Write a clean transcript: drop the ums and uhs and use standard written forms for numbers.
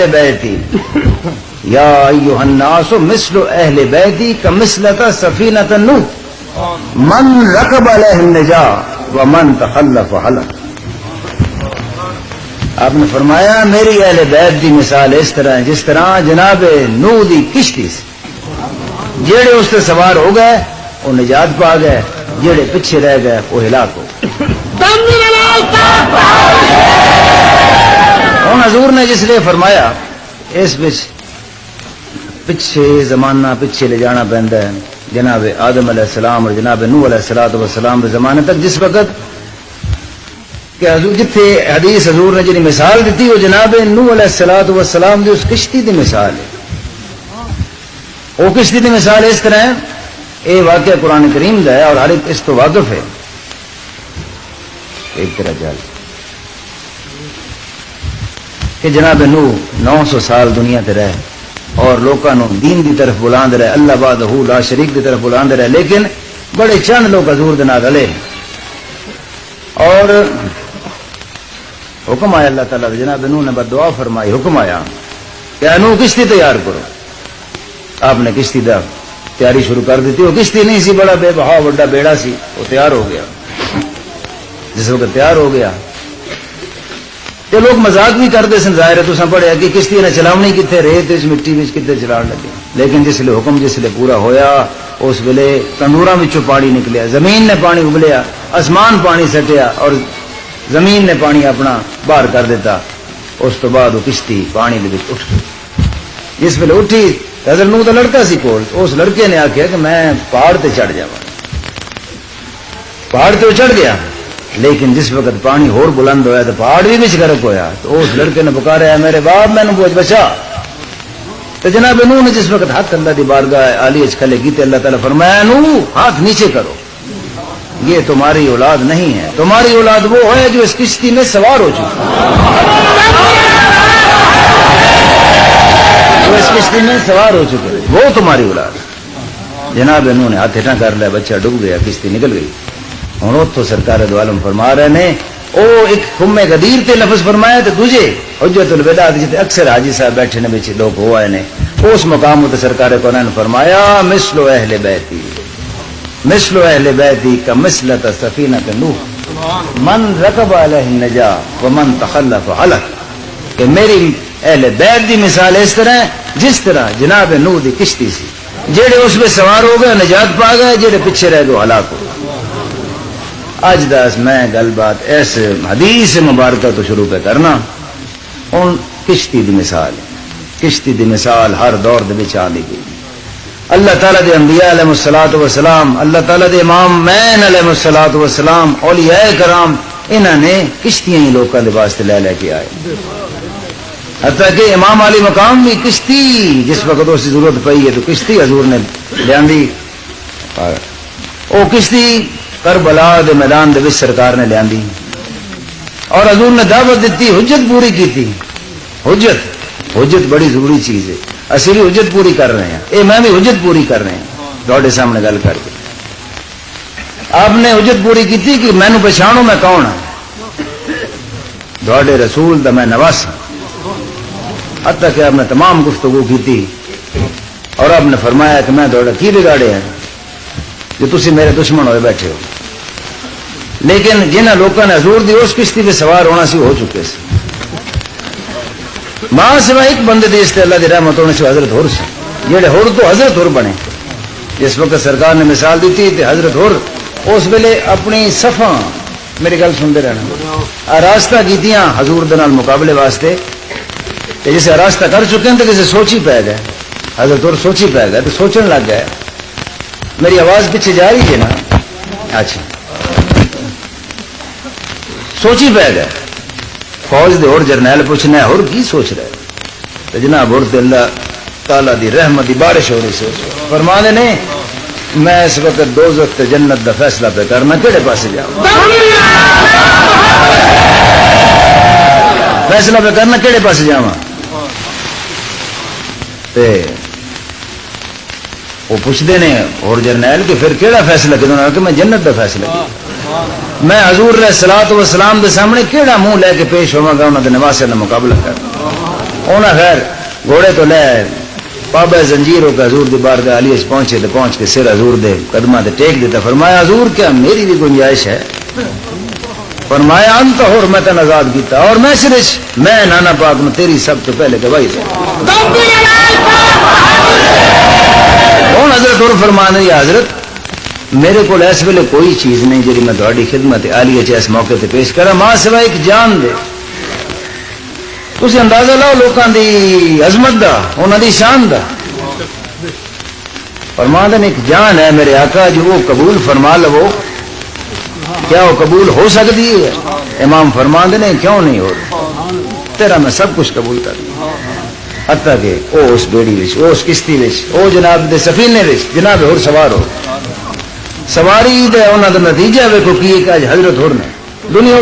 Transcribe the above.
اہل بیتی یا ایھا الناس مثل اہل بیتی کمثلۃ سفینۃ نوح من رکب علیہ النجا ومن تخلف ہلک. آپ نے فرمایا میری اہل بیت دی مثال اس طرح ہے جس طرح جناب نوح دی کشتی سے جیڑے اس سے سوار ہو گئے وہ نجات پا گئے، جیڑے پیچھے رہ گئے وہ ہلاک ہو گئے. ہوں حضور نے جس لیے فرمایا اس پیچھے زمانہ پیچھے لے جانا پہنتا ہے جناب آدم علیہ السلام اور جناب نوح علیہ السلام کے زمانے تک، جس وقت کہ حضور جتھے حدیث حضور نے جنہی مثال دیتی وہ جناب نوح علیہ السلام دی اس کشتی دی مثال ہے. وہ کشتی دی مثال اس طرح ہے، یہ واقعہ قرآن کریم دا ہے اور ہر ایک اس تو واقف ہے. ایک طرح جال کہ جناب نوح 900 سال دنیا تے رہے اور لوگوں دین دی طرف بلاند رہے، اللہ وحدہ لا شریک دی طرف بلاند رہے، لیکن بڑے چند لوگ حضور دے نال رلے اور حکم آیا اللہ تعالیٰ جناب نوح نے بد دعا فرمائی، حکم آیا کہ نوح کشتی تیار کرو. آپ نے کشتی دا تیاری شروع کر دیتی. وہ کشتی نہیں سی، بڑا بے بہا بڑا بیڑا سی. وہ تیار ہو گیا. جس وقت تیار ہو گیا تو لوگ مذاق بھی کرتے سن، ظاہر ہے تو پڑھیا کہ کشتی نے چلاونی کتنے ریت مٹی کتنے چلا لگے، لیکن جس لئے حکم جس لئے پورا ہویا اس ویلے تندوراں وچوں پانی نکلیا، زمین نے پانی ابلیا، آسمان پانی سٹیا اور زمین نے پانی اپنا باہر کر دیتا. اس تو بعد وہ کشتی پانی دے وچ اٹھ گئی. جس ویلے اٹھی حضرت نوح دا لڑکا سی کول، اس لڑکے نے آخیا کہ میں پہاڑ تے چڑھ جاواں. پہاڑ تے چڑھ گیا، لیکن جس وقت پانی ہور بلند ہویا تو پہاڑ بھی بچ غرق ہویا. تو اس لڑکے نے پکارا میرے باپ مینوں بوجھ بچا. تو جناب نوح نے جس وقت ہاتھ اللہ دی بارگاہ عالی وچ کھلے کیتے، اللہ تعالیٰ فرمایا نوح ہاتھ نیچے کرو، یہ تمہاری اولاد نہیں ہے، تمہاری اولاد وہ ہے جو اس کشتی میں سوار ہو چکی جو اس کشتی میں سوار ہو چکے، وہ تمہاری اولاد. جناب نوح نے ہاتھ ہٹا کر لیا، بچہ ڈوب گیا، کشتی نکل گئی. ہوں اتوں سرکار دو عالم فرما رہے نے او ایک خم غدیر تے لفظ فرمایا تو دوجے حجت الوداع جتے اکثر حاجی صاحب بیٹھے نے بچے لوگ ہو آئے نے اس مقام تے سرکار قرآن فرمایا مثل اہل بیتی مثل اہل بیتی کا مثلۃ سفینۃ نوح من رکب علیہ النجا ومن تخلف ہلک. کہ میری اہل بیت دی مثال اس طرح جس طرح جناب نوح دی کشتی سی، جڑے اس میں سوار ہو گئے نجات پا گئے، جڑے پیچھے رہ گئے ہلاک ہو گئے. اج دس میں گل بات اس حدیث مبارکہ تو شروع پہ کرنا. ہوں کشتی دی مثال، کشتی دی مثال ہر دور دے وچ آ گئی. اللہ تعالیٰ دے انبیاء علیہ الصلوۃ والسلام، اللہ تعالیٰ دے امام مین علیہ الصلوۃ والسلام، اولیاء کرام، انہاں نے کشتیاں ہی لوکاں دے واسطے لے لے کے آئے. حتیٰ کہ امام علی مقام بھی کشتی جس وقت اس کی ضرورت پئی ہے تو کشتی حضور نے لیاندی. وہ کشتی کربلا دے میدان دے وچ سرکار نے لیاندی اور حضور نے دعوت دیتی، حجت پوری کیتی. حجت بڑی ضروری چیز ہے. اسی بھی حجت پوری کر رہے ہیں، اے میں بھی حجت پوری کر رہے ہیں تہاڈے سامنے گل کر کے. آپ نے حجت پوری کیتی کہ مینوں پہچانو میں کون ہاں، تہاڈے رسول دا میں نواس ہاں. حتیٰ کہ آپ نے تمام گفتگو کی اور آپ نے فرمایا کہ میں تہاڈا کی بگاڑے ہیں جو تسی میرے دشمن ہوئے بیٹھے ہو. لیکن جنہ لوگوں نے حضور دی اس کشتی پہ سوار ہونا سی ہو چکے سے ماں سوا ایک بندے دی اس تے اللہ دی رحمت ہونے سے حضرت ہور سے جڑے ہور تو حضرت ہور بنے. جس وقت سرکار نے مثال دیتی تے حضرت ہور اس ویلے اپنی صفاں میری گل سنتے رہنا راستہ کیتیاں حضور دے نال مقابلے واسطے کہ جسے راستہ کر چکے ہیں تو کسی سوچی پہ گئے. حضرت ہور سوچی پہ گئے تو سوچنے لگ گئے. میری آواز پیچھے جا رہی ہے نا؟ اچھا سوچی پہ گئے. فوج دے اور جرنیل پوچھنا ہے اور کی سوچ رہے تو جناب اور اللہ تعالیٰ دی رحمت دی بارش ہو رہی سے فرمانے نے میں اس وقت دوزخ تے جنت دا فیصلہ پہ کرنا کہڑے پاسے جاؤں، فیصلہ پہ کرنا کہڑے پاسے جاواں. وہ پوچھتے ہیں اور جرنیل کہ پھر کیڑا فیصلہ کدوں کہ میں جنت دا فیصلہ کیا، میں حضور علیہ الصلوۃ والسلام دے سامنے کیڑا منہ لے کے پیش ہوا گا انہوں نے نواسے کا مقابلہ کرنا. انہیں خیر گھوڑے تو لے پابا زنجیر ہو کے حضور دی بارگاہ علی پہنچے تو پہنچ کے سر حضور دے قدمہ تے ٹیک دیتا. فرمایا حضور کیا میری بھی گنجائش ہے؟ فرمایا انت ہور میں تن آزاد کیتا اور میں سرش میں نانا پاک میں تیری سب تو پہلے گواہی دے. کون حضرت اور فرمانے یا حضرت میرے کو اس ویلے کوئی چیز نہیں جی میں تھوڑی خدمت عالیہ چ اس موقع تے پیش کرا ماں سوائے ایک جان دے. تسی اندازہ لاؤ لوکاں دی عظمت دا انہاں دی شان دا. فرماندن ایک جان ہے میرے آقا جو وہ قبول فرما لو کیا وہ قبول ہو سکتی ہے؟ امام فرماندن کیوں نہیں ہو تیرا میں سب کچھ قبول کر دوں حتیٰ کہ او اس بیڑی وچ او اس کشتی وچ او جناب دے سفینے وچ جناب اور سوار ہو سواری دے انہاں دا نتیجہ ویکھو کی کہ اج حضرت ہور نے دنیا